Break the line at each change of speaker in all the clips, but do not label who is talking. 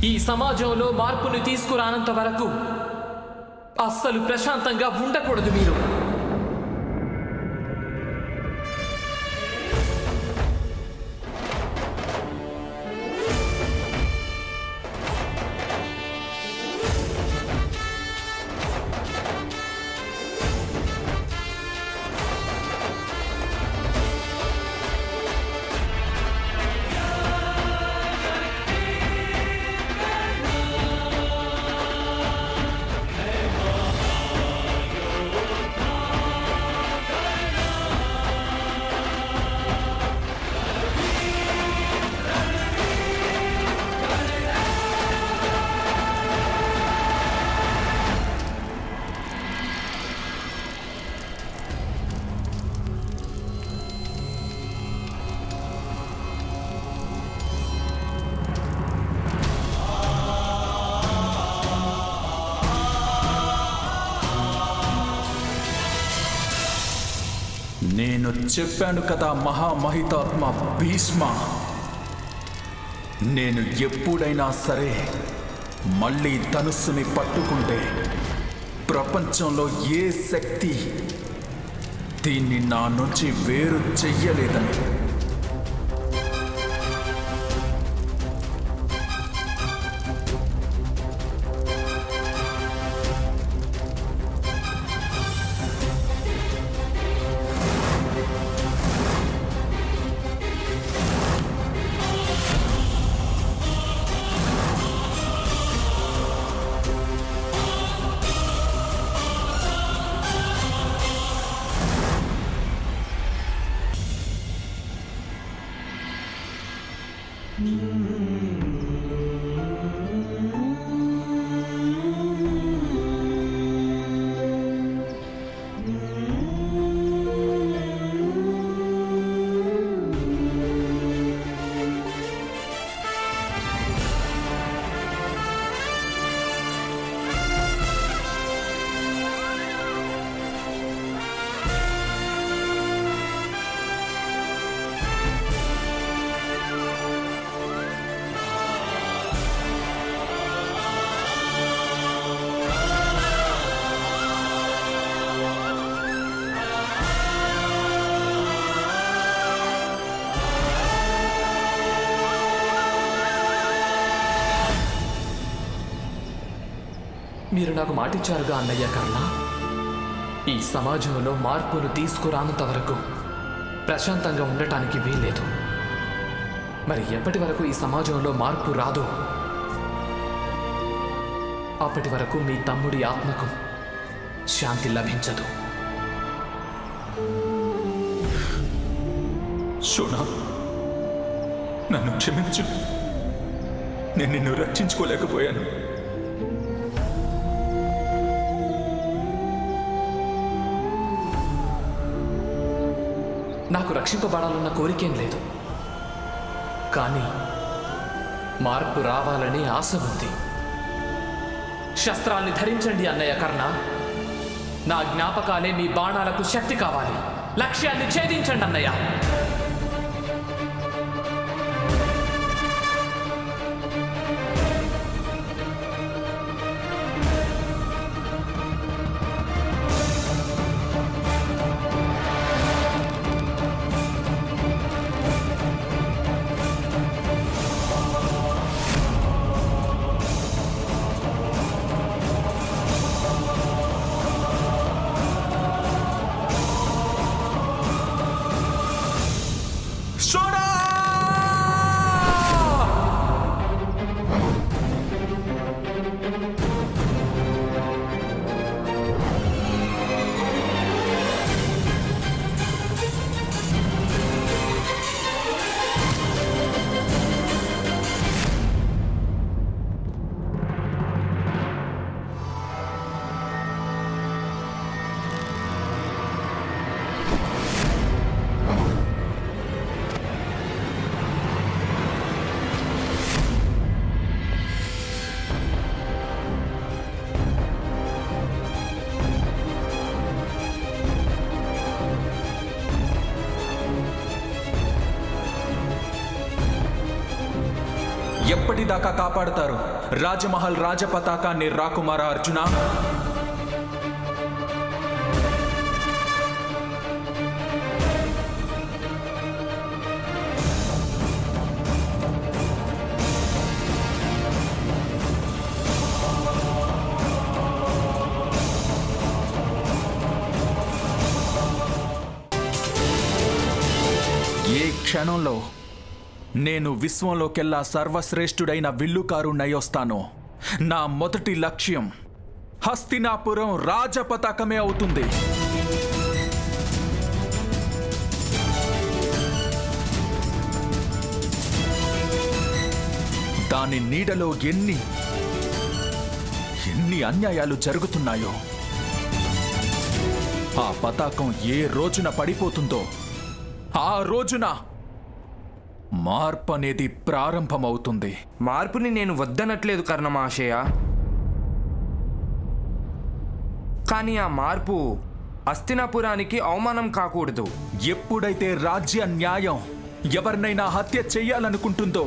ఈ సమాజంలో మార్పుని తీసుకురానంత వరకు అస్సలు ప్రశాంతంగా ఉండకూడదు మీరు.
నేను చెప్పాను కదా మహామహితాత్మ భీష్మ, నేను ఎప్పుడైనా సరే మళ్ళీ ధనుస్సుని పట్టుకుంటే ప్రపంచంలో ఏ శక్తి దీన్ని నా నుంచి వేరు చెయ్యలేదని.
మీరు నాకు మాటిచ్చారుగా అన్నయ్య కర్ణ, ఈ సమాజంలో మార్పును తీసుకురానంత వరకు ప్రశాంతంగా ఉండటానికి వీల్లేదు. మరి ఎప్పటి వరకు ఈ సమాజంలో మార్పు రాదో అప్పటి వరకు మీ తమ్ముడి ఆత్మకు శాంతి లభించదు.
శోనా, నన్ను క్షమించు. నేను నిన్ను రక్షించుకోలేకపోయాను.
నాకు రక్షింపబడాలన్న కోరికేం లేదు, కానీ మార్పు రావాలని ఆశ ఉంది. శస్త్రాల్ని ధరించండి అన్నయ్య కర్ణ. నా జ్ఞాపకాలే మీ బాణాలకు శక్తి కావాలి. లక్ష్యాన్ని ఛేదించండి అన్నయ్య.
ఎప్పటిదాకా కాపాడుతారు రాజమహల్ రాజపతాకాన్ని రాకుమార అర్జున? ఏ క్షణంలో నేను విశ్వంలోకెల్లా సర్వశ్రేష్ఠుడైన విల్లుకారుణ్ణయ్యొస్తానో నా మొదటి లక్ష్యం హస్తినాపురం రాజపతాకమే అవుతుంది. దాని నీడలో ఎన్ని అన్యాయాలు జరుగుతున్నాయో, ఆ పతాకం ఏ రోజున పడిపోతుందో ఆ రోజున మార్పు అనేది ప్రారంభమవుతుంది.
మార్పుని నేను వద్దనట్లేదు కర్ణమహాశయ, కానీ ఆ మార్పు హస్తినాపురానికి అవమానం కాకూడదు.
ఎప్పుడైతే రాజ్య న్యాయం ఎవరినైనా హత్య చెయ్యాలనుకుంటుందో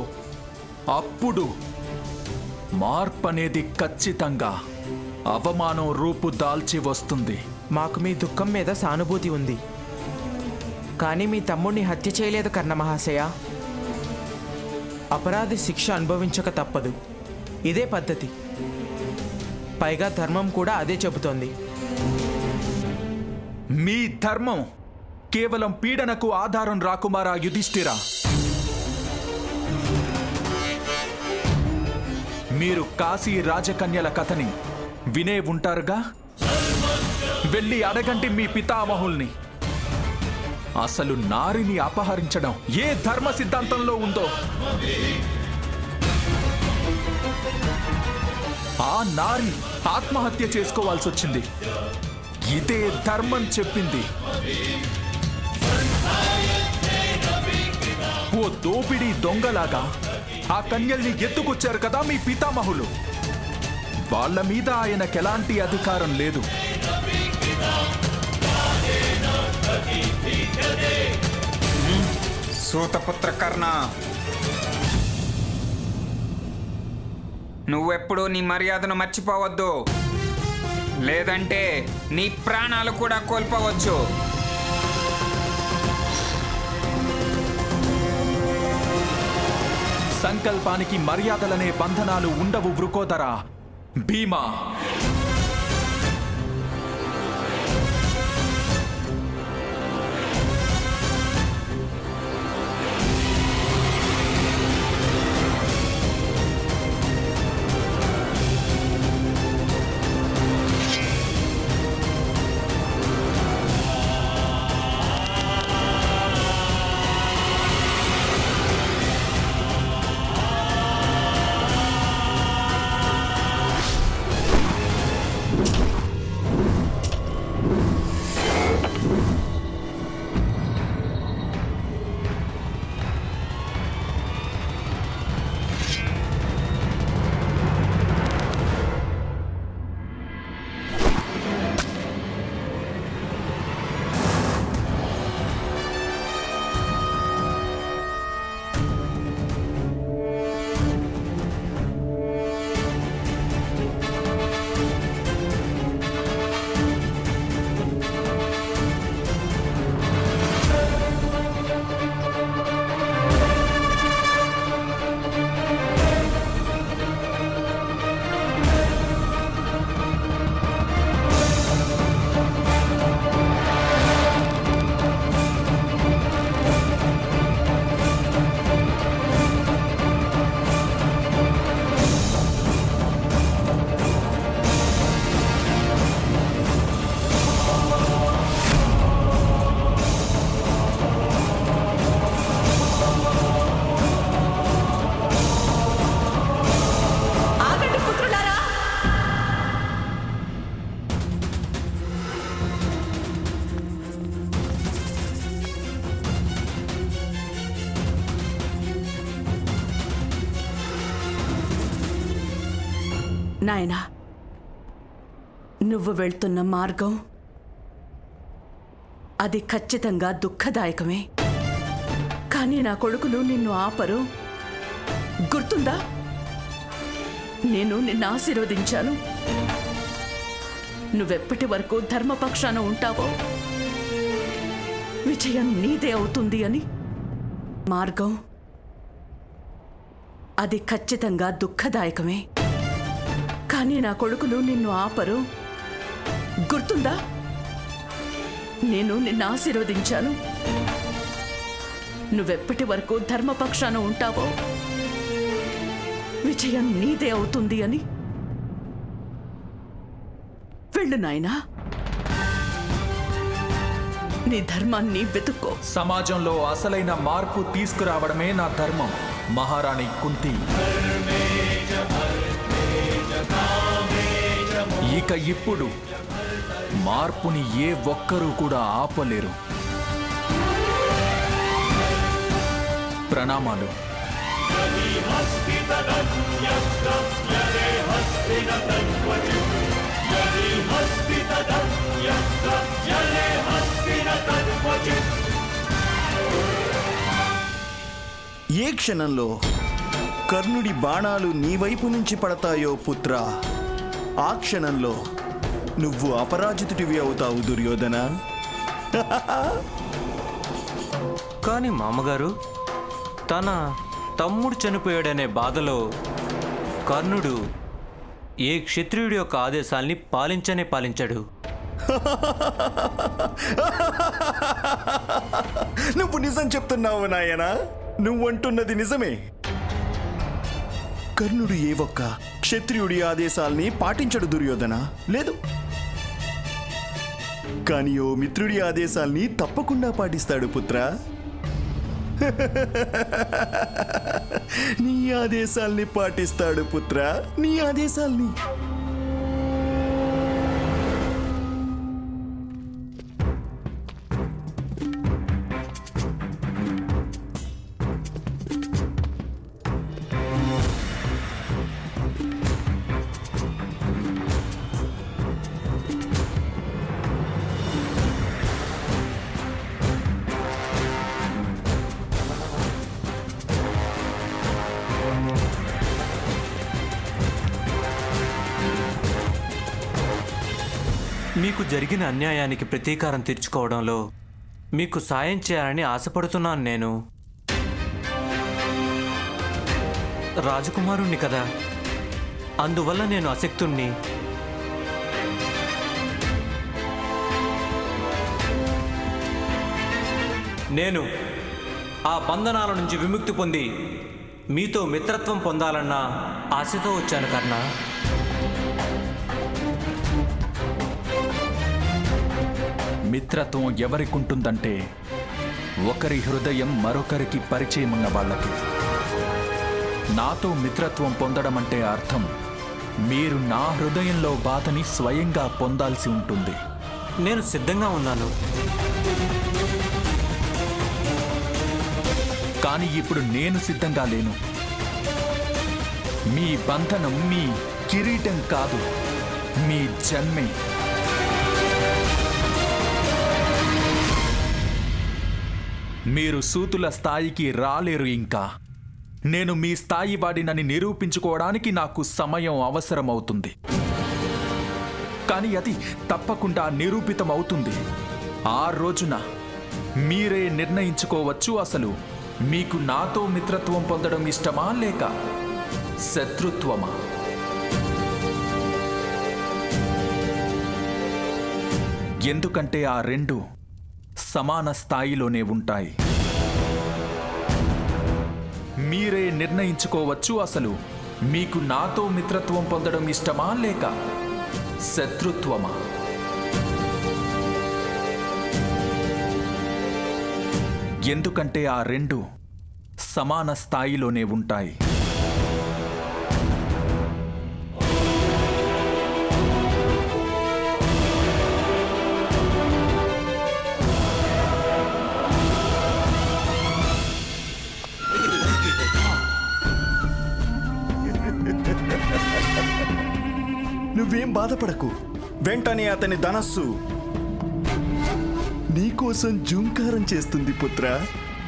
అప్పుడు మార్పు అనేది ఖచ్చితంగా అవమానం రూపు దాల్చి వస్తుంది.
మాకు మీ దుఃఖం మీద సానుభూతి ఉంది, కానీ మీ తమ్ముడిని హత్య చేయలేదు కర్ణమహాశయ. అపరాధి శిక్ష అనుభవించక తప్పదు, ఇదే పద్ధతి. పైగా ధర్మం కూడా అదే చెబుతోంది.
మీ ధర్మం కేవలం పీడనకు ఆధారం రాకుమారా యుధిష్ఠిరా. మీరు కాశీ రాజకన్యల కథని వినే ఉంటారుగా. వెళ్ళి అడగండి మీ పితామహుల్ని, అసలు నారిని అపహరించడం ఏ ధర్మ సిద్ధాంతంలో ఉందో. ఆ నారి ఆత్మహత్య చేసుకోవాల్సి వచ్చింది, ఇదే ధర్మం చెప్పింది. ఓ దోపిడీ దొంగలాగా ఆ కన్యల్ని ఎత్తుకొచ్చారు కదా మీ పితామహులు. వాళ్ళ మీద ఆయనకెలాంటి అధికారం లేదు.
సూతపుత్ర కర్ణ, నువ్వెప్పుడూ నీ మర్యాదను మర్చిపోవద్దు, లేదంటే నీ ప్రాణాలు కూడా కోల్పోవచ్చు.
సంకల్పానికి మర్యాదలనే బంధనాలు ఉండవు వృకోదరా భీమా.
నాయనా, నువ్వు వెళ్తున్న మార్గం అది ఖచ్చితంగా దుఃఖదాయకమే. కానీ నా కొడుకులు నిన్ను ఆపరు, గుర్తుందా? నేను నిన్ను ఆశీర్వదించాను. నువ్వెప్పటి వరకు ధర్మపక్షాన ఉంటావో విజయం నీదే అవుతుంది అని. మార్గం అది ఖచ్చితంగా దుఃఖదాయకమే. కానీ నా కొడుకులు నిన్ను ఆపరు. గుర్తుందా? నేను నిన్ను ఆశీర్వదించాను. నువ్వెప్పటి వరకు ధర్మపక్షాన ఉంటావో విజయం నీదే అవుతుంది అని. వెళ్ళు నాయనా, నీ ధర్మాన్ని వెతుక్కో.
సమాజంలో అసలైన మార్పు తీసుకురావడమే నా ధర్మం మహారాణి కుంతి. ఇక ఇప్పుడు మార్పుని ఏ ఒక్కరూ కూడా ఆపలేరు. ప్రణామాలు.
ఏ క్షణంలో కర్ణుడి బాణాలు నీ వైపు నుంచి పడతాయో పుత్రా, ఆ క్షణంలో నువ్వు అపరాజితుడివి అవుతావు దుర్యోధన.
కానీ మామగారు, తన తమ్ముడు చనిపోయాడనే బాధలో కర్ణుడు ఏ క్షత్రియుడి యొక్క ఆదేశాల్ని పాలించాడు.
నువ్వు నిజం చెప్తున్నావు నాయనా. నువ్వంటున్నది నిజమే. కర్ణుడు ఏ ఒక్క క్షత్రియుడి ఆదేశాల్ని పాటించడు దుర్యోధన. లేదు, కానీ ఓ మిత్రుడి ఆదేశాల్ని తప్పకుండా పాటిస్తాడు పుత్రా. నీ ఆదేశాల్ని పాటిస్తాడు పుత్రా, నీ ఆదేశాల్ని.
మీకు జరిగిన అన్యాయానికి ప్రతీకారం తీర్చుకోవడంలో మీకు సాయం చేయాలని ఆశపడుతున్నాను. నేను రాజకుమారుణ్ణి కదా, అందువల్ల నేను అశక్తుణ్ణి. నేను ఆ బంధనాల నుంచి విముక్తి పొంది మీతో మిత్రత్వం పొందాలన్న ఆశతో వచ్చాను కర్ణ.
మిత్రత్వం ఎవరికుంటుందంటే ఒకరి హృదయం మరొకరికి పరిచయం ఉన్న వాళ్ళకి. నాతో మిత్రత్వం పొందడం అంటే అర్థం మీరు నా హృదయంలో బాధని స్వయంగా పొందాల్సి ఉంటుంది.
నేను సిద్ధంగా ఉన్నాను.
కానీ ఇప్పుడు నేను సిద్ధంగా లేను. మీ బంధనం మీ కిరీటం కాదు, మీ జన్మే. మీరు సూతుల స్థాయికి రాలేరు. ఇంకా నేను మీ స్థాయి వాడినని నిరూపించుకోవడానికి నాకు సమయం అవసరమవుతుంది. కానీ అది తప్పకుండా నిరూపితమవుతుంది. ఆ రోజున మీరే నిర్ణయించుకోవచ్చు, అసలు మీకు నాతో మిత్రత్వం పొందడం ఇష్టమా లేక శత్రుత్వమా. ఎందుకంటే ఆ రెండు సమాన స్థాయిలోనే ఉంటాయి. మీరే నిర్ణయించుకోవచ్చు, అసలు మీకు నాతో మిత్రత్వం పొందడం ఇష్టమా లేక శత్రుత్వమా. ఎందుకంటే ఆ రెండు సమాన స్థాయిలోనే ఉంటాయి.
నువ్వేం బాధపడకు. వెంటనే అతని ధనస్సు నీకోసం జూంకారం చేస్తుంది పుత్రా.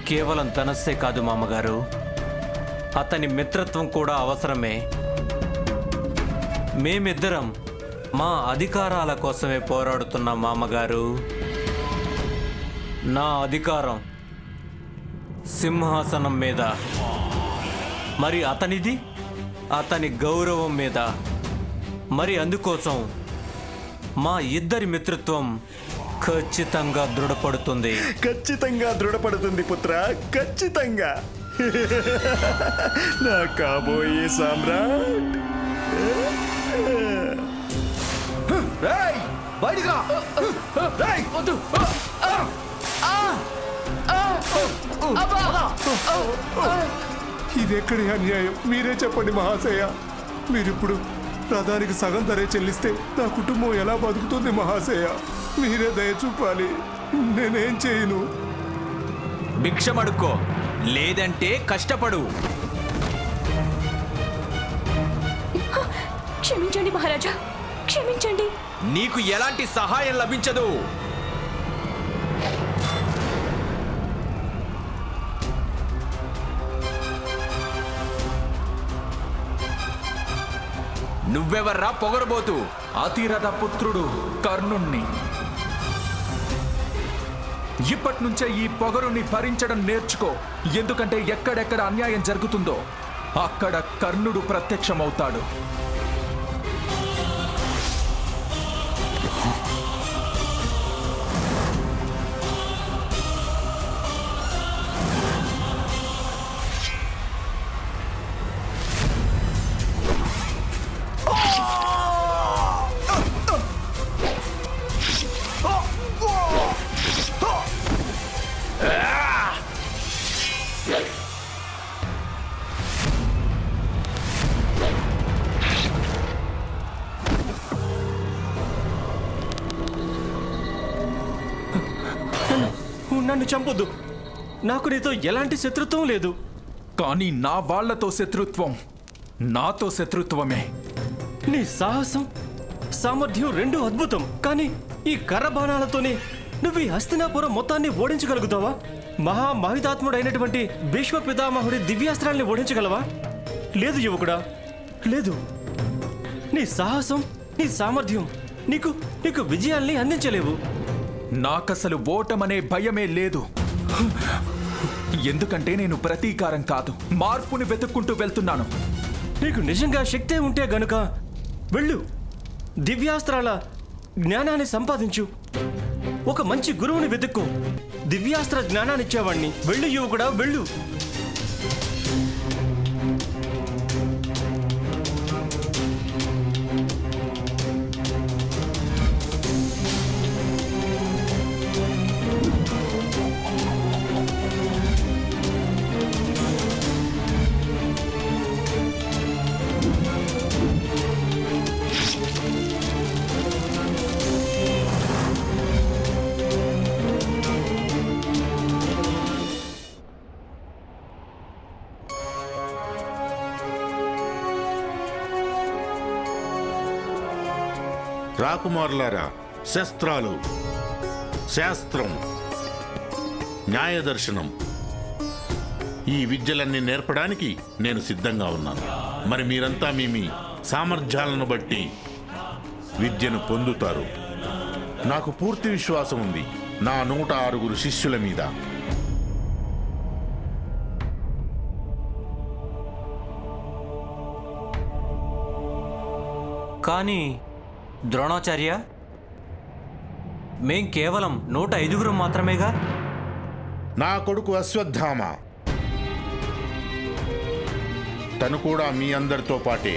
కేవలం ధనస్సే కాదు మామగారు, అతని మిత్రత్వం కూడా అవసరమే. మేమిద్దరం మా అధికారాల కోసమే పోరాడుతున్నాం మామగారు. నా అధికారం సింహాసనం మీద, మరి అతనిది అతని గౌరవం మీద. మరి అందుకోసం మా ఇద్దరి మిత్రత్వం ఖచ్చితంగా దృఢపడుతుంది.
ఖచ్చితంగా దృఢపడుతుంది పుత్ర, ఖచ్చితంగా. నా కాబోయే సామ్రాట్.
బయటిగా
ఇదెక్కడి అన్యాయం? మీరే చెప్పండి మహాశయ. మీరిప్పుడు రథానికి సగం ధరే చెల్లిస్తే నా కుటుంబం ఎలా బతుకుతుంది మహాశయ? మీరే దయ చూపాలి. నేనేం చేయను?
భిక్షమడుక్కో, లేదంటే కష్టపడు.
క్షమించండి మహారాజా, క్షమించండి.
నీకు ఎలాంటి సహాయం లభించదు. నువ్వెవర్రా పొగరబోతు? అతిరథ పుత్రుడు కర్ణుణ్ణి. ఇప్పటి నుంచే ఈ పొగరుని భరించడం నేర్చుకో. ఎందుకంటే ఎక్కడెక్కడ అన్యాయం జరుగుతుందో అక్కడ కర్ణుడు ప్రత్యక్షమవుతాడు.
నన్ను చంపొద్దు. నాకు నీతో ఎలాంటి శత్రుత్వం లేదు.
కానీ నా వాళ్లతో శత్రుత్వం నాతో శత్రుత్వమే.
నీ సాహసం, సామర్థ్యం రెండూ అద్భుతం. కానీ ఈ కర్ర బాణాలతోనే నువ్వు ఈ హస్తినాపురం మొత్తాన్ని ఓడించగలుగుతావా? మహామహితాత్ముడైనటువంటి భీష్మ పితామహుడి దివ్యాస్త్రాల్ని ఓడించగలవా? లేదు యువకుడా, లేదు. నీ సాహసం, నీ సామర్థ్యం నీకు విజయాల్ని అందించలేవు.
నాకసలు ఓటమనే భయమే లేదు. ఎందుకంటే నేను ప్రతీకారం కాదు, మార్పుని వెతుక్కుంటూ వెళ్తున్నాను.
నీకు నిజంగా శక్తే ఉంటే గనుక వెళ్ళు, దివ్యాస్త్రాల జ్ఞానాన్ని సంపాదించు. ఒక మంచి గురువుని వెతుక్కో. దివ్యాస్త్ర జ్ఞానాన్ని ఇచ్చేవాడిని. వెళ్ళు యువకుడా, వెళ్ళు.
రాకుమారులారా, శస్త్రాలు, శాస్త్రం, న్యాయదర్శనం, ఈ విద్యలన్నీ నేర్పడానికి నేను సిద్ధంగా ఉన్నాను. మరి మీరంతా మీ సామర్థ్యాలను బట్టి విద్యను పొందుతారు. నాకు పూర్తి విశ్వాసం ఉంది నా 106 శిష్యుల మీద.
కానీ ద్రోణాచార్య, మేం కేవలం 105 మాత్రమేగా.
నా కొడుకు అశ్వత్థామ, తను కూడా మీ అందరితో పాటే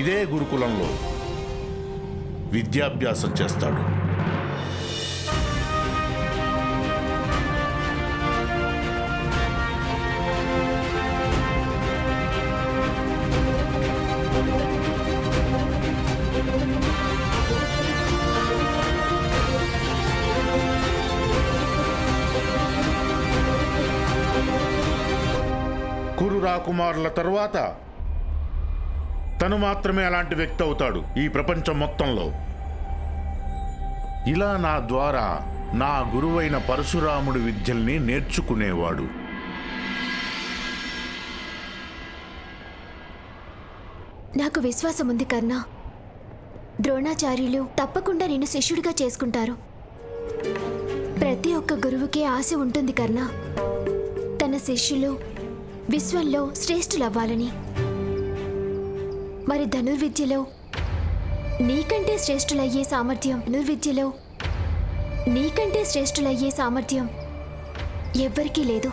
ఇదే గురుకులంలో విద్యాభ్యాసం చేస్తాడు. కురు రాకుమారుల తరువాత తను మాత్రమే అలాంటి వ్యక్తి అవుతాడు ఈ ప్రపంచం మొత్తంలో. ఇలా నా ద్వారా నా గురువైన పరశురాముడి విద్యల్ని నేర్చుకునేవాడు.
నాకు విశ్వాసం ఉంది కర్ణ. ద్రోణాచార్యులు తప్పకుండా నిన్ను శిష్యుడిగా చేసుకుంటారు. ప్రతి ఒక్క గురువుకి ఆశ ఉంటుంది కర్ణ, తన శిష్యులు విశ్వంలో శ్రేష్ఠులవ్వాలని. మరి ధనుర్విద్యలో నీకంటే శ్రేష్ఠులయ్యే సామర్థ్యం ఎవ్వరికీ లేదు.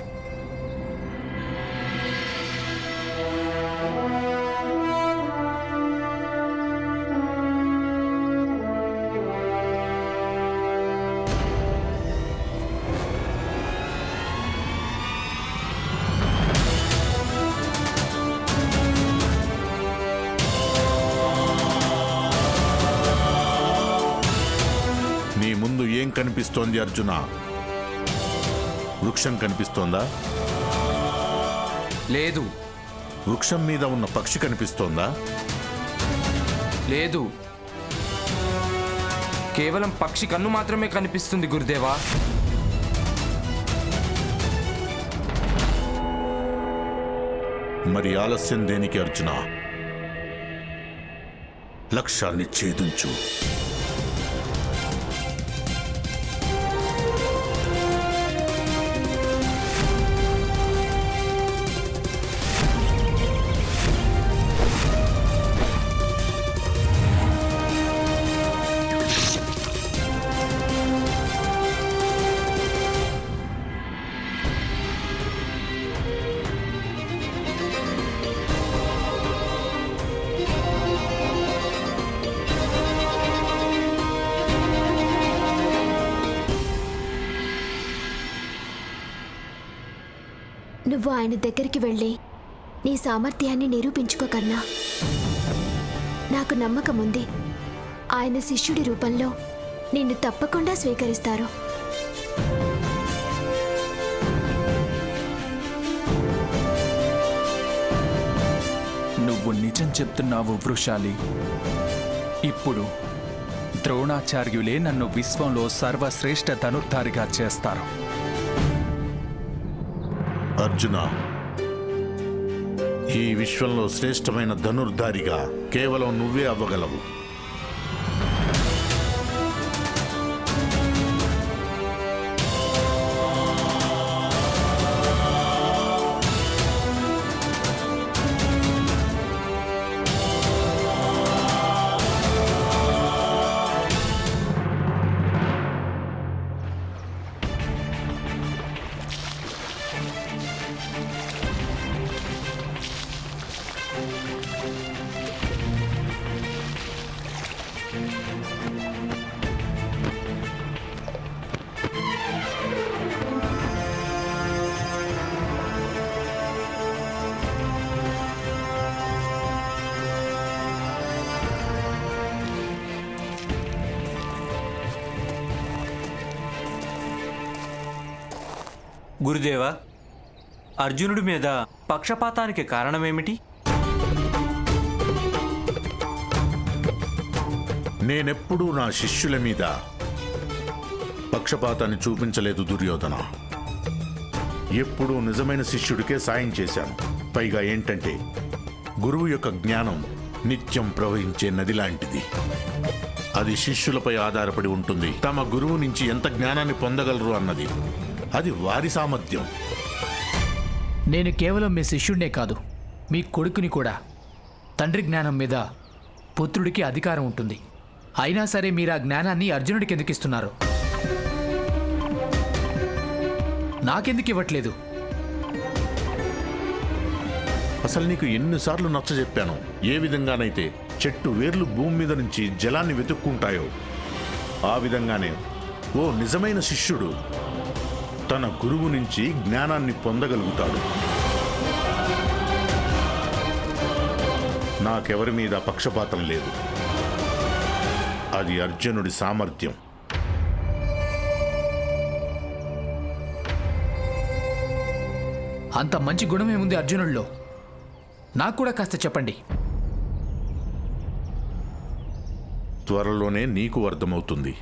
నీ ముందు ఏం కనిపిస్తోంది అర్జున? వృక్షం కనిపిస్తోందా?
లేదు.
వృక్షం మీద ఉన్న పక్షి కనిపిస్తోందా?
లేదు. కేవలం పక్షి కన్ను మాత్రమే కనిపిస్తుంది గురుదేవా.
మరి ఆలస్యం దేనికి అర్జున? లక్ష్యాన్ని ఛేదించు.
నువ్వు ఆయన దగ్గరికి వెళ్ళి నీ సామర్థ్యాన్ని నిరూపించుకో కర్ణా. నాకు నమ్మకం ఉంది, ఆయన శిష్యుడి రూపంలో నిన్ను తప్పకుండా స్వీకరిస్తారు.
నువ్వు నిజం చెప్తున్నావు వృషాలి. ఇప్పుడు ద్రోణాచార్యులే నన్ను విశ్వంలో సర్వశ్రేష్ఠ ధనుర్ధారిగా చేస్తారు.
అర్జున, ఈ విశ్వంలో శ్రేష్టమైన ధనుర్ధారిగా కేవలం నువ్వే అవ్వగలవు.
గురుదేవా, అర్జునుడి మీద పక్షపాతానికి కారణమేమిటి?
నేనెప్పుడూ నా శిష్యుల మీద పక్షపాతాన్ని చూపించలేదు దుర్యోధన. ఎప్పుడూ నిజమైన శిష్యుడికే సాయం చేశాను. పైగా ఏంటంటే, గురువు యొక్క జ్ఞానం నిత్యం ప్రవహించే నది లాంటిది. అది శిష్యులపై ఆధారపడి ఉంటుంది. తమ గురువు నుంచి ఎంత జ్ఞానాన్ని పొందగలరు అన్నది అది వారి సామర్థ్యం.
నేను కేవలం మీ శిష్యుడినే కాదు, మీ కొడుకుని కూడా. తండ్రి జ్ఞానం మీద పుత్రుడికి అధికారం ఉంటుంది. అయినా సరే మీరు ఆ జ్ఞానాన్ని అర్జునుడికి ఎందుకు ఇస్తున్నారు? నాకెందుకు ఇవ్వట్లేదు?
అసలు నీకు ఎన్నిసార్లు నచ్చజెప్పాను, ఏ విధంగానైతే చెట్టు వేర్లు భూమి మీద నుంచి జలాన్ని వెతుక్కుంటాయో ఆ విధంగానే ఓ నిజమైన శిష్యుడు తన గురువు నుంచి జ్ఞానాన్ని పొందగలుగుతాడు. నాకెవరి మీద పక్షపాతం లేదు. అది అర్జునుడి సామర్థ్యం.
అంత మంచి గుణమేముంది అర్జునుడిలో? నాకు కూడా కాస్త చెప్పండి.
త్వరలోనే నీకు అర్థమవుతుంది.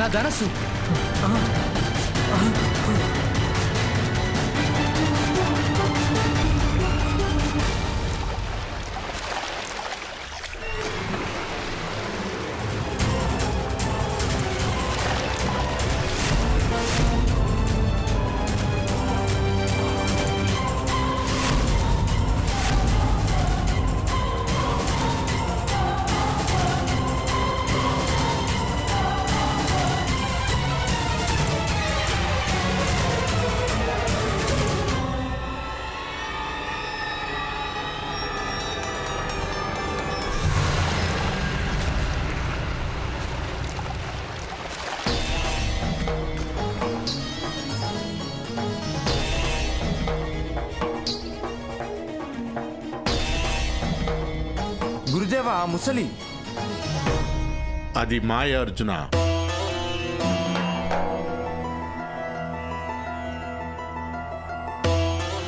నా ధనస్సు.
గురుదేవా, ఆ ముసలి
అది మాయ అర్జున.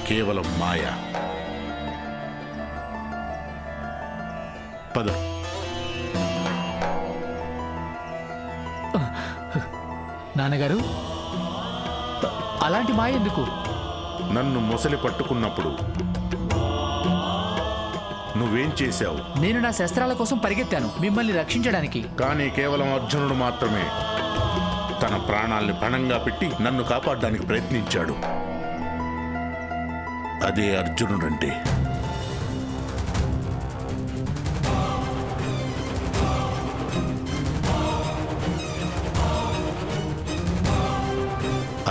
కేవలం మాయ. పద.
నాన్నగారు, అలాంటి మాయ ఎందుకు?
నన్ను మొసలి పట్టుకున్నప్పుడు నువ్వేం చేశావు?
నేను నా శస్త్రాల కోసం పరిగెత్తాను మిమ్మల్ని రక్షించడానికి.
కానీ కేవలం అర్జునుడు మాత్రమే తన ప్రాణాల్ని పణంగా పెట్టి నన్ను కాపాడడానికి ప్రయత్నించాడు. అదే అర్జునుడంటే.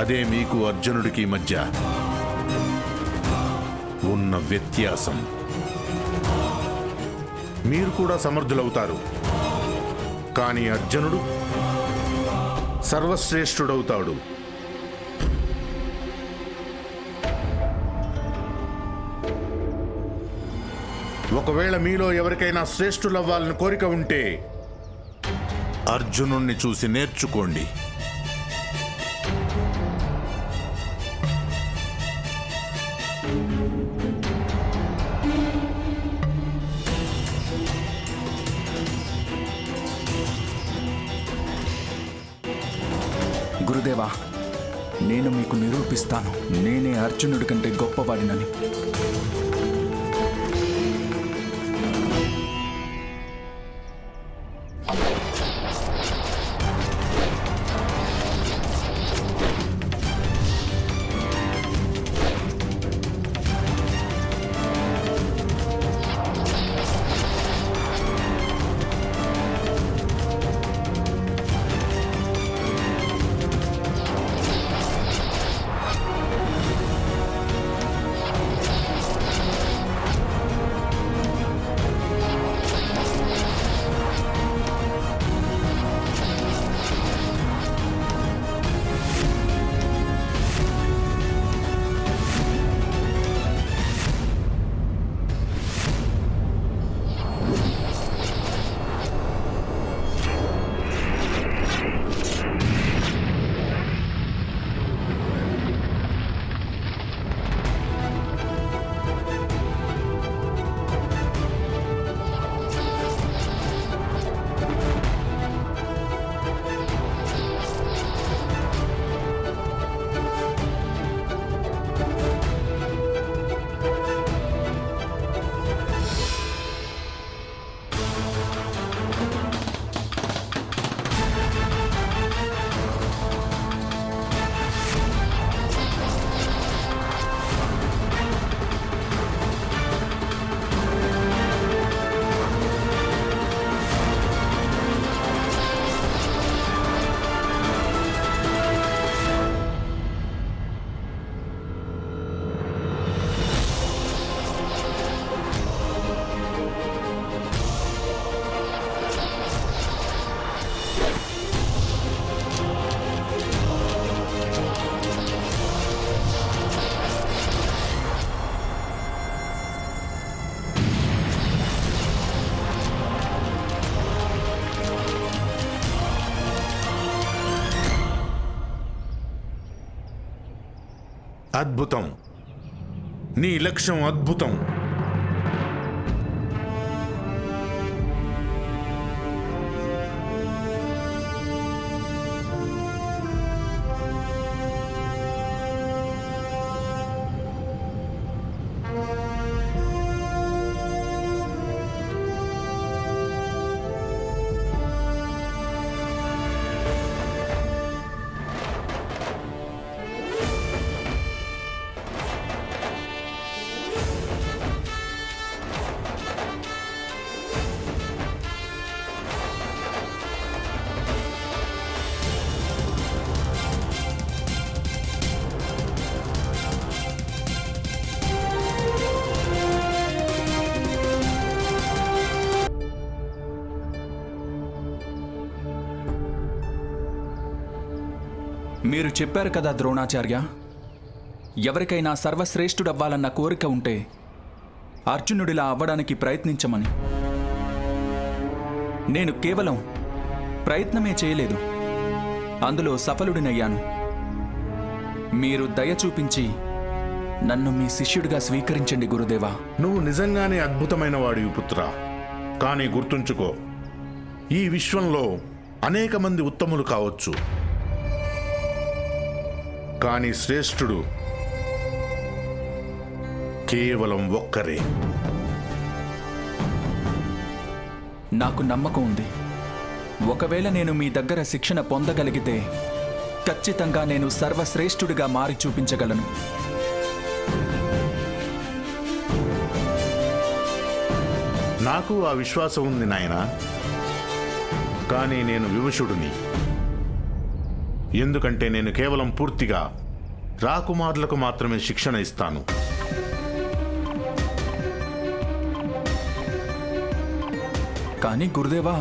అదే మీకు అర్జునుడికి మధ్య ఉన్న వ్యత్యాసం. మీరు కూడా సమర్థులవుతారు, కానీ అర్జునుడు సర్వశ్రేష్ఠుడవుతాడు. ఒకవేళ మీలో ఎవరికైనా శ్రేష్ఠులవ్వాలని కోరిక ఉంటే అర్జునుణ్ణి చూసి నేర్చుకోండి.
గురుదేవా, నేను మీకు నిరూపిస్తాను, నేనే అర్జునుడి కంటే గొప్పవాడినని.
అద్భుతం. నీ లక్ష్యం అద్భుతం.
మీరు చెప్పారు కదా ద్రోణాచార్య, ఎవరికైనా సర్వశ్రేష్ఠుడవ్వాలన్న కోరిక ఉంటే అర్జునుడిలా అవ్వడానికి ప్రయత్నించమని. నేను కేవలం ప్రయత్నమే చేయలేదు, అందులో సఫలుడినయ్యాను. మీరు దయ చూపించి నన్ను మీ శిష్యుడిగా స్వీకరించండి గురుదేవా.
నువ్వు నిజంగానే అద్భుతమైన వాడివి పుత్ర. కానీ గుర్తుంచుకో, ఈ విశ్వంలో అనేక మంది ఉత్తములు కావచ్చు, కానీ శ్రేష్ఠుడు కేవలం ఒక్కరే.
నాకు నమ్మకం ఉంది. ఒకవేళ నేను మీ దగ్గర శిక్షణ పొందగలిగితే ఖచ్చితంగా నేను సర్వశ్రేష్ఠుడిగా మారి చూపించగలను.
నాకు ఆ విశ్వాసం ఉంది నాయనా. కానీ నేను వివశుడిని. ఎందుకంటే నేను కేవలం పూర్తిగా రాకుమారులకు మాత్రమే శిక్షణ ఇస్తాను.
కానీ గురుదేవా,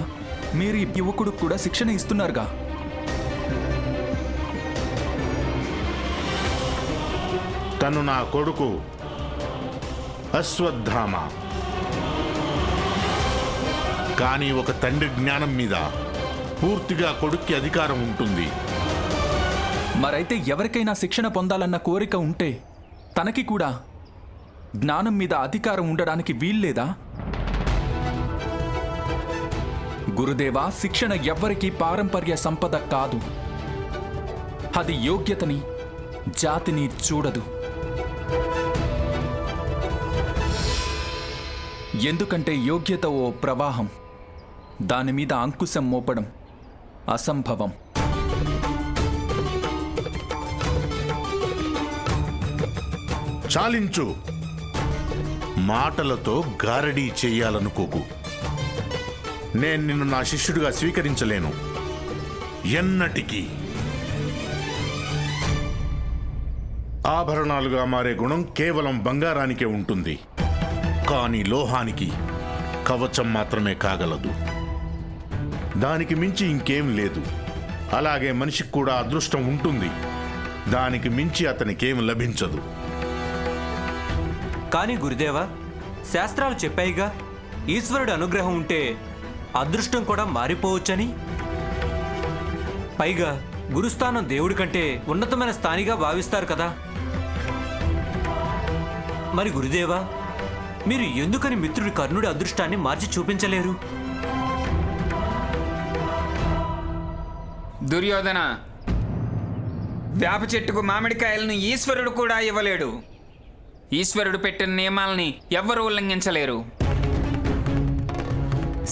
మీరు ఈ యువకుడికి కూడా శిక్షణ ఇస్తున్నారుగా.
తను నా కొడుకు అశ్వత్థామ. కానీ ఒక తండ్రి జ్ఞానం మీద పూర్తిగా కొడుక్కి అధికారం ఉంటుంది.
మరైతే ఎవరికైనా శిక్షణ పొందాలన్న కోరిక ఉంటే తనకి కూడా జ్ఞానం మీద అధికారం ఉండడానికి వీల్లేదా? గురుదేవా, శిక్షణ ఎవ్వరికీ పారంపర్య సంపద కాదు. అది యోగ్యతని, జాతిని చూడదు. ఎందుకంటే యోగ్యత ఓ ప్రవాహం, దానిమీద అంకుశం మోపడం అసంభవం.
చాలించు. మాటలతో గారడీ చెయ్యాలనుకోకు. నేను నిన్ను నా శిష్యుడిగా స్వీకరించలేను ఎన్నటికీ. ఆభరణాలుగా మారే గుణం కేవలం బంగారానికే ఉంటుంది, కానీ లోహానికి కవచం మాత్రమే కాగలదు. దానికి మించి ఇంకేం లేదు. అలాగే మనిషికి కూడా అదృష్టం ఉంటుంది, దానికి మించి అతనికేం లభించదు.
కానీ గురుదేవా, శాస్త్రాలు చెప్పాయిగా, ఈశ్వరుడి అనుగ్రహం ఉంటే అదృష్టం కూడా మారిపోవచ్చని. పైగా గురుస్థానం దేవుడి కంటే ఉన్నతమైన స్థానిగా భావిస్తారు కదా. మరి గురుదేవా, మీరు ఎందుకని మిత్రుడి కర్ణుడి అదృష్టాన్ని మార్చి చూపించలేరు?
దుర్యోధన, వేప చెట్టుకు మామిడికాయలను ఈశ్వరుడు కూడా ఇవ్వలేడు. ఈశ్వరుడు పెట్టిన నియమాలని ఎవ్వరూ ఉల్లంఘించలేరు.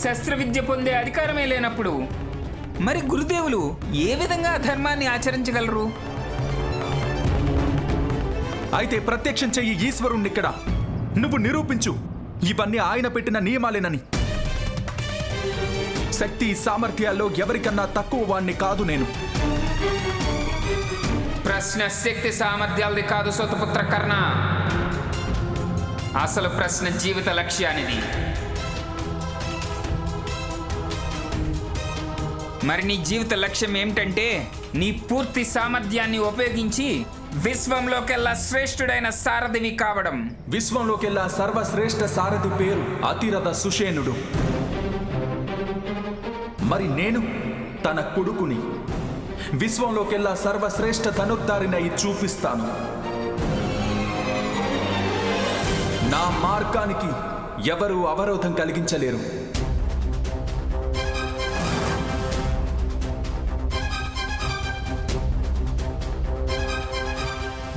శస్త్ర విద్య పొందే అధికారమే లేనప్పుడు మరి గురుదేవులు ఏ విధంగా ధర్మాన్ని ఆచరించగలరు?
అయితే ప్రత్యక్షం చెయ్యి ఈశ్వరుణ్ణిక్కడ. నువ్వు నిరూపించు ఇవన్నీ ఆయన పెట్టిన నియమాలేనని. శక్తి సామర్థ్యాల్లో ఎవరికన్నా తక్కువ వాణ్ణి కాదు నేను.
ప్రశ్న శక్తి సామర్థ్యాలది కాదు సూతపుత్ర కర్ణ. అసలు ప్రశ్న జీవిత లక్ష్యానిది. మరి నీ జీవిత లక్ష్యం ఏమిటంటే నీ పూర్తి సామర్థ్యాన్ని ఉపయోగించి విశ్వంలోకెల్లా శ్రేష్ఠుడైన సారథివి కావడం.
విశ్వంలోకెల్లా సర్వశ్రేష్ఠ సారథి పేరు అతిరథ సుషేనుడు. మరి నేను తన కొడుకుని విశ్వంలోకెల్లా సర్వశ్రేష్ఠ ధనుర్ధారినై చూపిస్తాను. నా మార్గానికి ఎవరూ అవరోధం కలిగించలేరు.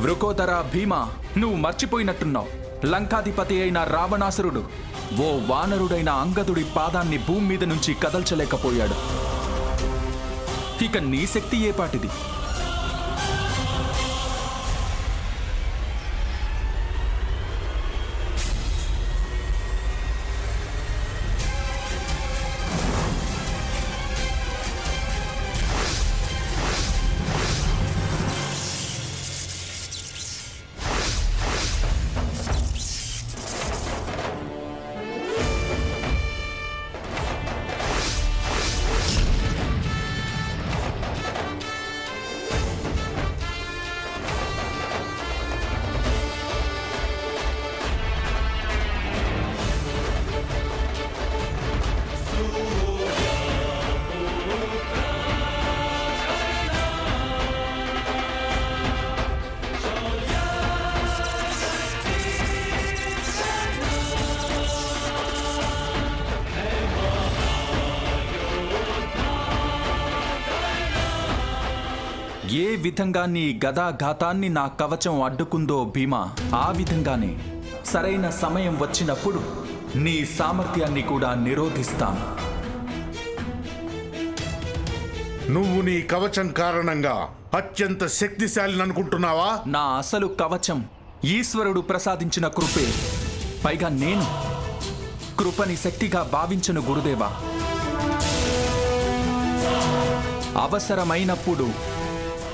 వృకోదర భీమా, నువ్వు మర్చిపోయినట్టున్నావు. లంకాధిపతి అయిన రావణాసురుడు ఓ వానరుడైన అంగదుడి పాదాన్ని భూమి మీద నుంచి కదల్చలేకపోయాడు. ఇక నీ శక్తి ఏపాటిది? ఏ విధంగా నీ గదాఘాతాన్ని నా కవచం అడ్డుకుందో భీమా, ఆ విధంగానే సరైన సమయం వచ్చినప్పుడు నీ సామర్థ్యాన్ని కూడా నిరోధిస్తాను.
నువ్వు నీ కవచం కారణంగా అత్యంత శక్తిశాలిని అనుకుంటున్నావా?
నా అసలు కవచం ఈశ్వరుడు ప్రసాదించిన కృపే. పైగా నేను కృపని శక్తిగా భావించను గురుదేవా. అవసరమైనప్పుడు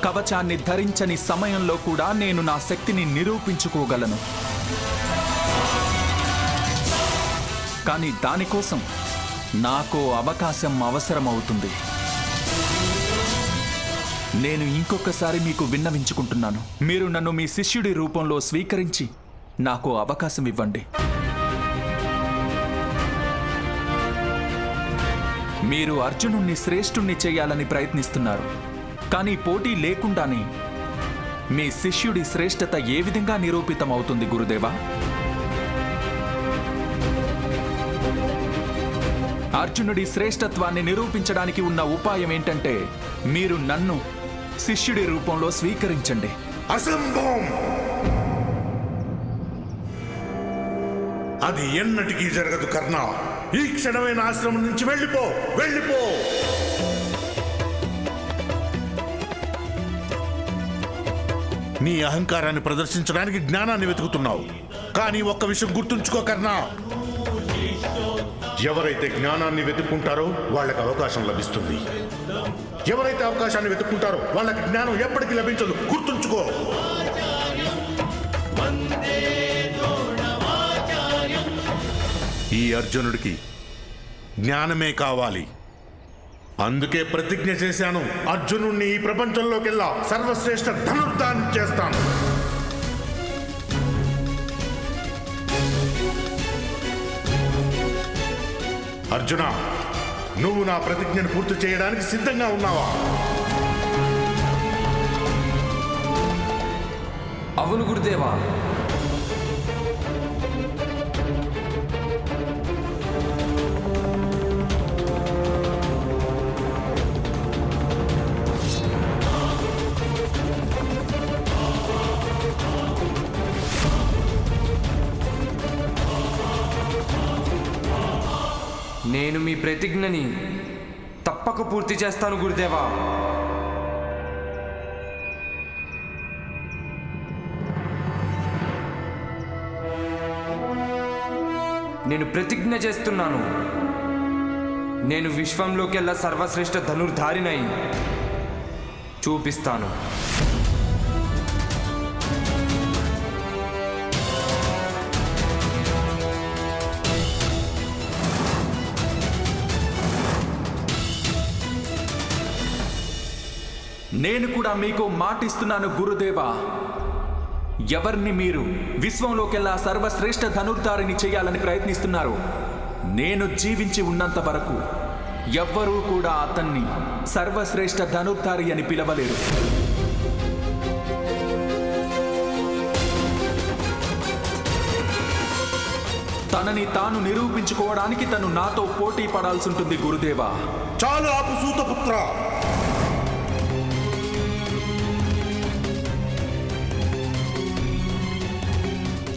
కవచాన్ని ధరించని సమయంలో కూడా నేను నా శక్తిని నిరూపించుకోగలను. కానీ దానికోసం నాకు అవకాశం అవసరమవుతుంది. నేను ఇంకొకసారి మీకు విన్నవించుకుంటున్నాను. మీరు నన్ను మీ శిష్యుడి రూపంలో స్వీకరించి నాకు అవకాశం ఇవ్వండి. మీరు అర్జునుణ్ణి శ్రేష్ఠుణ్ణి చేయాలని ప్రయత్నిస్తున్నారు. కానీ పోటీ లేకుండానే మీ శిష్యుడి శ్రేష్ఠత ఏ విధంగా నిరూపితమవుతుంది గురుదేవా? అర్జునుడి శ్రేష్ఠత్వాన్ని నిరూపించడానికి ఉన్న ఉపాయం ఏంటంటే మీరు నన్ను శిష్యుడి రూపంలో స్వీకరించండి.
అసంభవం! అది ఎన్నటికీ జరగదు కర్ణ. ఈ క్షణమైన ఆశ్రమం నుంచి వెళ్ళిపో, వెళ్ళిపో. నీ అహంకారాన్ని ప్రదర్శించడానికి జ్ఞానాన్ని వెతుకుతున్నావు. కానీ ఒక్క విషయం గుర్తుంచుకో కర్ణ, ఎవరైతే జ్ఞానాన్ని వెతుక్కుంటారో వాళ్ళకి అవకాశం లభిస్తుంది. ఎవరైతే అవకాశాన్ని వెతుక్కుంటారో వాళ్ళకి జ్ఞానం ఎప్పటికీ లభించదు. గుర్తుంచుకో. ఈ అర్జునుడికి జ్ఞానమే కావాలి. అందుకే ప్రతిజ్ఞ చేశాను, అర్జునుడిని ఈ ప్రపంచంలోకెల్లా సర్వశ్రేష్ఠ ధనుర్ధాన్ని చేస్తాను. అర్జున, నువ్వు నా ప్రతిజ్ఞను పూర్తి చేయడానికి సిద్ధంగా ఉన్నావా?
అవును గురుదేవా. నేను మీ ప్రతిజ్ఞని తప్పక పూర్తి చేస్తాను గురుదేవా. నేను ప్రతిజ్ఞ చేస్తున్నాను, నేను విశ్వంలోకెల్లా సర్వశ్రేష్ఠ ధనుర్ధారినై చూపిస్తాను.
నేను కూడా మీకు మాటిస్తున్నాను గురుదేవా. ఎవరిని మీరు విశ్వంలోకెల్లా సర్వశ్రేష్ఠ ధనుర్ధారిని చేయాలని ప్రయత్నిస్తున్నారు, నేను జీవించి ఉన్నంత వరకు ఎవ్వరూ కూడా అతన్ని సర్వశ్రేష్ఠ ధనుర్ధారి అని పిలవలేరు. తనని తాను నిరూపించుకోవడానికి తను నాతో పోటీ పడాల్సి ఉంటుంది గురుదేవా.
చాలు ఆపు సూతపుత్ర.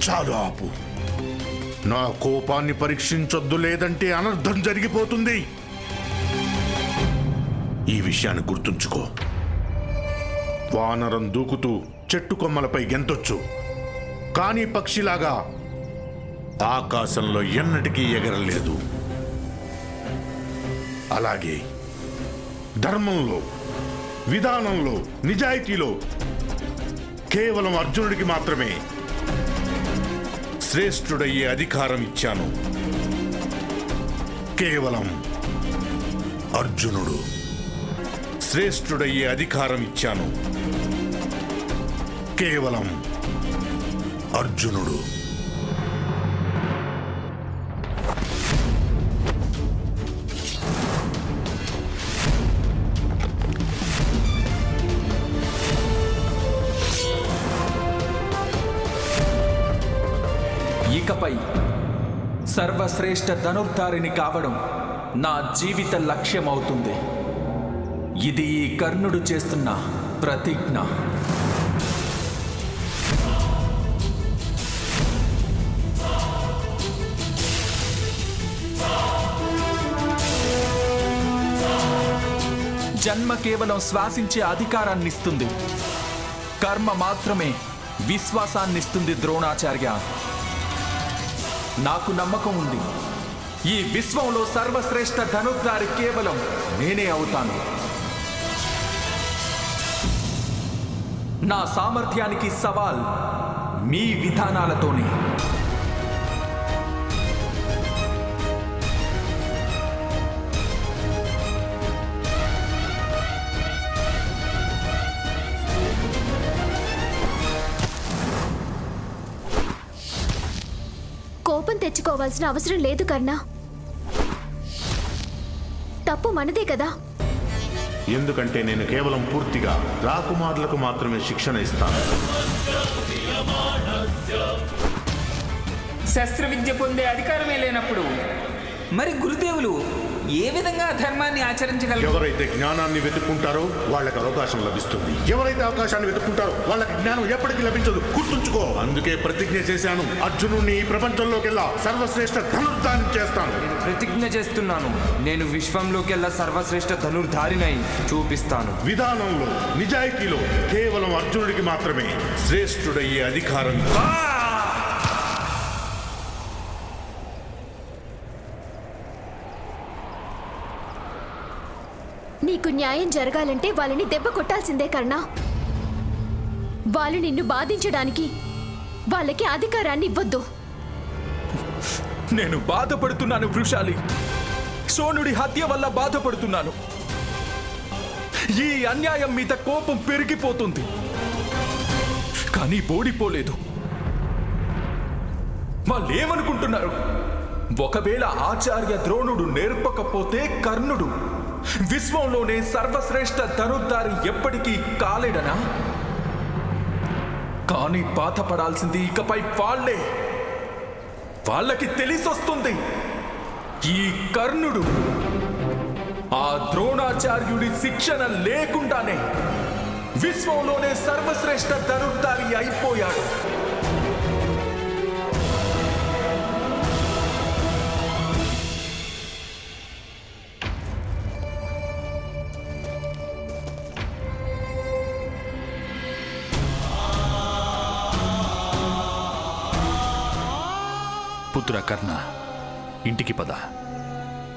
చాలు ఆపు. నా కోపాన్ని పరీక్షించొద్దు, లేదంటే అనర్థం జరిగిపోతుంది. ఈ విషయాన్ని గుర్తుంచుకో. వానరం దూకుతూ చెట్టు కొమ్మలపై గెంతొచ్చు, కానీ పక్షిలాగా ఆకాశంలో ఎన్నటికీ ఎగరలేదు. అలాగే ధర్మంలో, విధానంలో, నిజాయితీలో కేవలం అర్జునుడికి మాత్రమే శ్రేష్ఠుడయ్యే అధికారం ఇచ్చాను. కేవలం అర్జునుడు శ్రేష్ఠుడయ్యే అధికారం ఇచ్చాను. కేవలం అర్జునుడు.
ఇకపై సర్వశ్రేష్ఠ ధనుర్ధారిని కావడం నా జీవిత లక్ష్యమవుతుంది. ఇది ఈ కర్ణుడు చేస్తున్న ప్రతిజ్ఞ. జన్మ కేవలం శ్వాసించే అధికారాన్నిస్తుంది, కర్మ మాత్రమే విశ్వాసాన్నిస్తుంది. ద్రోణాచార్య, నాకు నమ్మకం ఉంది, ఈ విశ్వంలో సర్వశ్రేష్ఠ ధనుర్ధారి కేవలం నేనే అవుతాను. నా సామర్థ్యానికి సవాల్ మీ విధానాలతోనే.
కోపం తెచ్చుకోవాల్సిన అవసరం లేదు కర్ణా. తప్పు మనదే కదా.
ఎందుకంటే నేను కేవలం పూర్తిగా రాకుమారులకు మాత్రమే శిక్షణ ఇస్తాను.
శస్త్ర విద్య పొందే అధికారమే లేనప్పుడు మరి గురుదేవులు ఏ విధంగా ధర్మాన్ని ఆచరించగలరు?
ఎవరైతే జ్ఞానాన్ని వెతుక్కుంటారో వాళ్ళకి అవకాశం లభిస్తుంది. ఎవరైతే అవకాశాన్ని వెతుక్కుంటారో వాళ్ళకి జ్ఞానం ఎప్పటికీ లభించదు. గుర్తుంచుకో. అందుకే ప్రతిజ్ఞ చేశాను, అర్జునుడిని ఈ ప్రపంచంలోకెల్లా సర్వశ్రేష్ఠ ధనుర్ధారిని చేస్తాను.
ప్రతిజ్ఞ చేస్తున్నాను, నేను విశ్వంలోకెల్లా సర్వశ్రేష్ఠ ధనుర్ధారినై చూపిస్తాను.
విధానంలో, నిజాయితీలో కేవలం అర్జునుడికి మాత్రమే శ్రేష్ఠుడయ్యే అధికారం.
నీకు న్యాయం జరగాలంటే వాళ్ళని దెబ్బ కొట్టాల్సిందే కర్ణా. వాళ్ళు నిన్ను బాధించడానికి వాళ్ళకి అధికారాన్ని ఇవ్వద్దు.
నేను బాధపడుతున్నాను వృషాలి. సోనుడి హత్య వల్ల బాధపడుతున్నాను. ఈ అన్యాయం మీద కోపం పెరిగిపోతుంది, కానీ ఓడిపోలేదు. వాళ్ళేమనుకుంటున్నారు? ఒకవేళ ఆచార్య ద్రోణుడు నేర్పకపోతే కర్ణుడు విశ్వంలోనే సర్వశ్రేష్ఠ ధనుర్ధారి ఎప్పటికీ కాలేడనా? కానీ బాధపడాల్సింది ఇకపై వాళ్ళే. వాళ్ళకి తెలిసొస్తుంది, ఈ కర్ణుడు ఆ ద్రోణాచార్యుడి శిక్షణ లేకుండానే విశ్వంలోనే సర్వశ్రేష్ఠ ధనుర్ధారి అయిపోయాడు.
పుత్ర కర్ణ, ఇంటికి పద.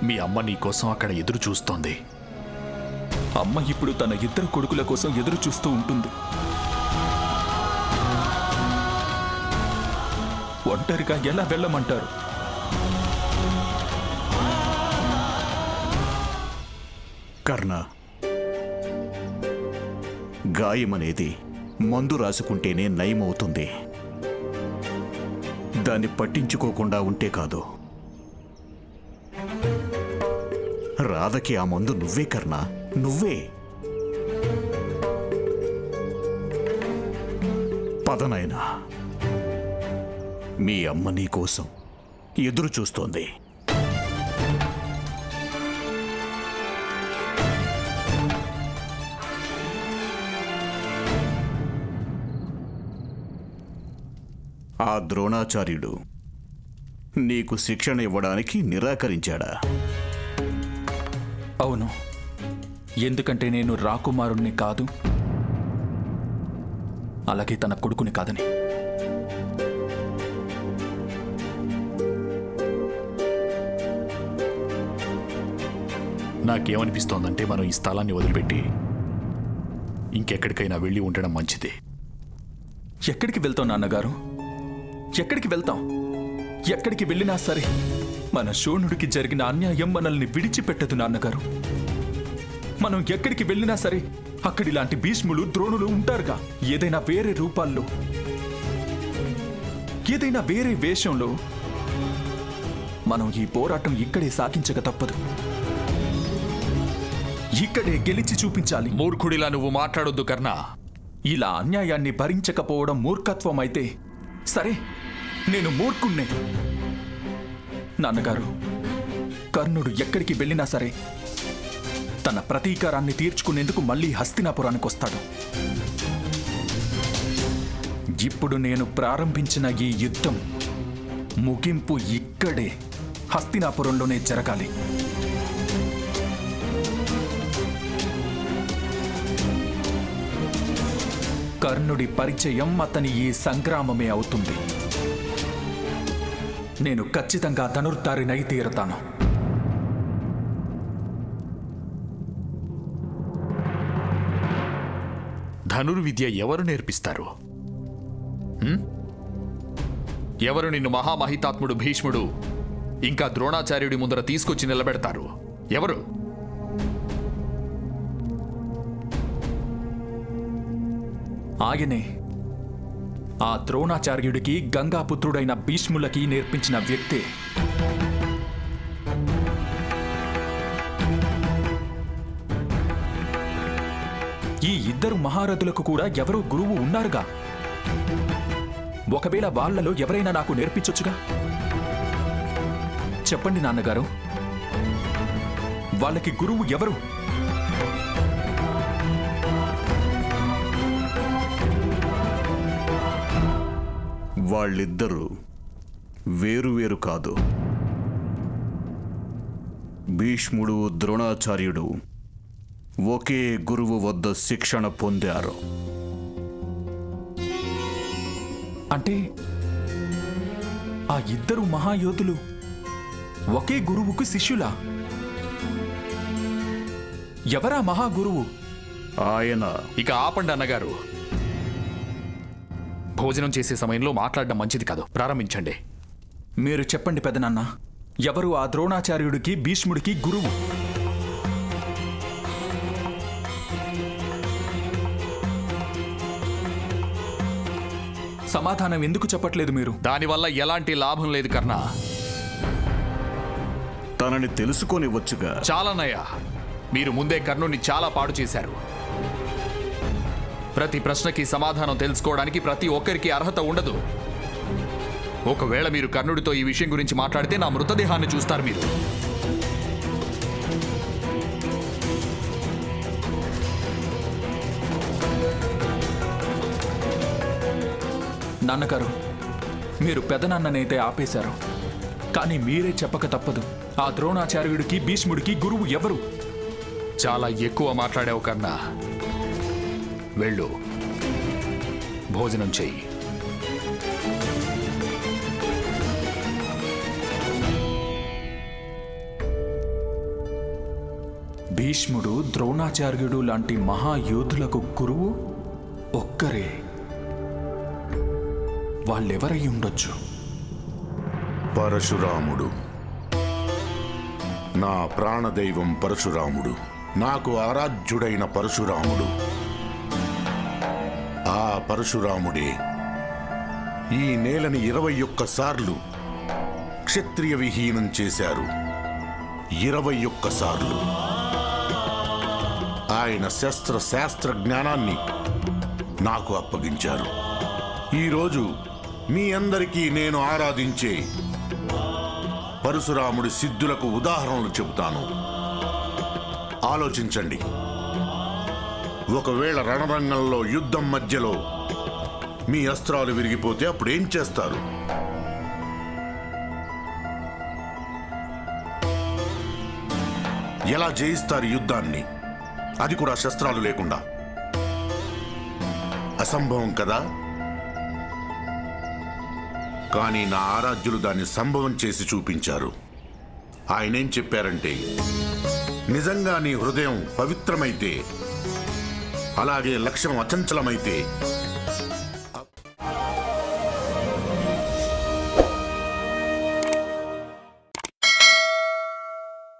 మీ అమ్మ నీ కోసం అక్కడ ఎదురు చూస్తోంది.
అమ్మ ఇప్పుడు తన ఇద్దరు కొడుకుల కోసం ఎదురు చూస్తూ ఉంటుంది. ఒంటరిగా ఎలా వెళ్ళమంటారు?
కర్ణ, గాయమనేది మందు రాసుకుంటేనే నయమవుతుంది. దాన్ని పట్టించుకోకుండా ఉంటే కాదు. రాధకి ఆ మందు నువ్వే కర్ణ, నువ్వే. పదనైనా మీ అమ్మ నీ కోసం ఎదురు చూస్తోంది. ఆ ద్రోణాచార్యుడు నీకు శిక్షణ ఇవ్వడానికి నిరాకరించాడా?
అవును, ఎందుకంటే నేను రాకుమారుణ్ణి కాదు, అలాగే తన కొడుకుని కాదని.
నాకేమనిపిస్తోందంటే మనం ఈ స్థలాన్ని వదిలిపెట్టి ఇంకెక్కడికైనా వెళ్ళి ఉండడం మంచిది.
ఎక్కడికి వెళ్తాం నాన్నగారు? ఎక్కడికి వెళ్తాం? ఎక్కడికి వెళ్ళినా సరే మన శోణుడికి జరిగిన అన్యాయం మనల్ని విడిచిపెట్టదు నాన్నగారు. మనం ఎక్కడికి వెళ్ళినా సరే అక్కడిలాంటి భీష్ములు, ద్రోణులు ఉంటారుగా. ఏదైనా వేరే రూపాల్లో, ఏదైనా వేరే వేషంలో మనం ఈ పోరాటం ఇక్కడే సాగించక తప్పదు. ఇక్కడే గెలిచి చూపించాలి.
మూర్ఖుడిలా నువ్వు మాట్లాడొద్దు కర్ణ.
ఇలా అన్యాయాన్ని భరించకపోవడం మూర్ఖత్వం అయితే సరే, నేను మూర్ఖుణ్ణే. నాన్నగారు, కర్ణుడు ఎక్కడికి వెళ్ళినా సరే తన ప్రతీకారాన్ని తీర్చుకునేందుకు మళ్ళీ హస్తినాపురానికి వస్తాడు. ఇప్పుడు నేను ప్రారంభించిన ఈ యుద్ధం ముగింపు ఇక్కడే హస్తినాపురంలోనే జరగాలి. కర్ణుడి పరిచయం అతని ఈ సంగ్రామమే అవుతుంది. నేను ఖచ్చితంగా ధనుర్ధారినై తీరుతాను.
ధనుర్విద్య ఎవరు నేర్పిస్తారు? ఎవరు నిన్ను మహామహితాత్ముడు భీష్ముడు ఇంకా ద్రోణాచార్యుడి ముందర తీసుకొచ్చి నిలబెడతారు? ఎవరు?
ఆయనే ఆ ద్రోణాచార్యుడికి గంగాపుత్రుడైన భీష్ములకి నేర్పించిన వ్యక్తే. ఈ ఇద్దరు మహారథులకు కూడా ఎవరో గురువు ఉన్నారుగా. ఒకవేళ వాళ్ళలో ఎవరైనా నాకు నేర్పించొచ్చుగా. చెప్పండి నాన్నగారు, వాళ్ళకి గురువు ఎవరు?
వాళ్ళిద్దరూ వేరువేరు కాదు. భీష్ముడు, ద్రోణాచార్యుడు ఒకే గురువు వద్ద శిక్షణ పొందారు.
అంటే ఆ ఇద్దరు మహాయోధులు ఒకే గురువుకు శిష్యులా? ఎవరా మహాగురువు?
ఆయన.
ఇక ఆపండి అన్నగారు. భోజనం చేసే సమయంలో మాట్లాడడం మంచిది కాదు. ప్రారంభించండి.
మీరు చెప్పండి పెదనాన్న, ఎవరు ఆ ద్రోణాచార్యుడికి భీష్ముడికి గురువు? సమాధానం ఎందుకు చెప్పట్లేదు మీరు?
దానివల్ల ఎలాంటి లాభం లేదు కర్ణ.
తనని తెలుసుకొనివచ్చుగా.
చాలన్నయ్య, మీరు ముందే కర్ణుని చాలా పాడు చేశారు. ప్రతి ప్రశ్నకి సమాధానం తెలుసుకోవడానికి ప్రతి ఒక్కరికి అర్హత ఉండదు. ఒకవేళ మీరు కర్ణుడితో ఈ విషయం గురించి మాట్లాడితే నా మృతదేహాన్ని చూస్తారు మీరు.
నాన్నగారు, మీరు పెదనాన్ననైతే ఆపేశారు, కానీ మీరే చెప్పక తప్పదు. ఆ ద్రోణాచార్యుడికి భీష్ముడికి గురువు ఎవరు?
చాలా ఎక్కువ మాట్లాడావు కర్ణ. వెళ్ళు, భోజనం చెయ్యి.
భీష్ముడు, ద్రోణాచార్యుడు లాంటి మహాయోధులకు గురువు ఒక్కరే. వాళ్ళెవరై ఉండొచ్చు?
పరశురాముడు. నా ప్రాణదైవం పరశురాముడు. నాకు ఆరాధ్యుడైన పరశురాముడు. ఆ పరశురాముడే ఈ నేలని 21 సార్లు క్షత్రియ విహీనం చేశారు. 21 సార్లు. ఆయన శాస్త్ర జ్ఞానాన్ని నాకు అప్పగించారు. ఈరోజు మీ అందరికీ నేను ఆరాధించే పరశురాముడి సిద్ధులకు ఉదాహరణలు చెబుతాను. ఆలోచించండి. ఒకవేళ రణరంగంలో యుద్ధం మధ్యలో మీ అస్త్రాలు విరిగిపోతే అప్పుడేం చేస్తారు? ఎలా జయిస్తారు యుద్ధాన్ని? అది కూడా శస్త్రాలు లేకుండా. అసంభవం కదా? కానీ నా ఆరాధ్యులు దాన్ని సంభవం చేసి చూపించారు. ఆయనేం చెప్పారంటే, నిజంగా నీ హృదయం పవిత్రమైతే, అలాగే లక్ష్యం అచంచలమైతే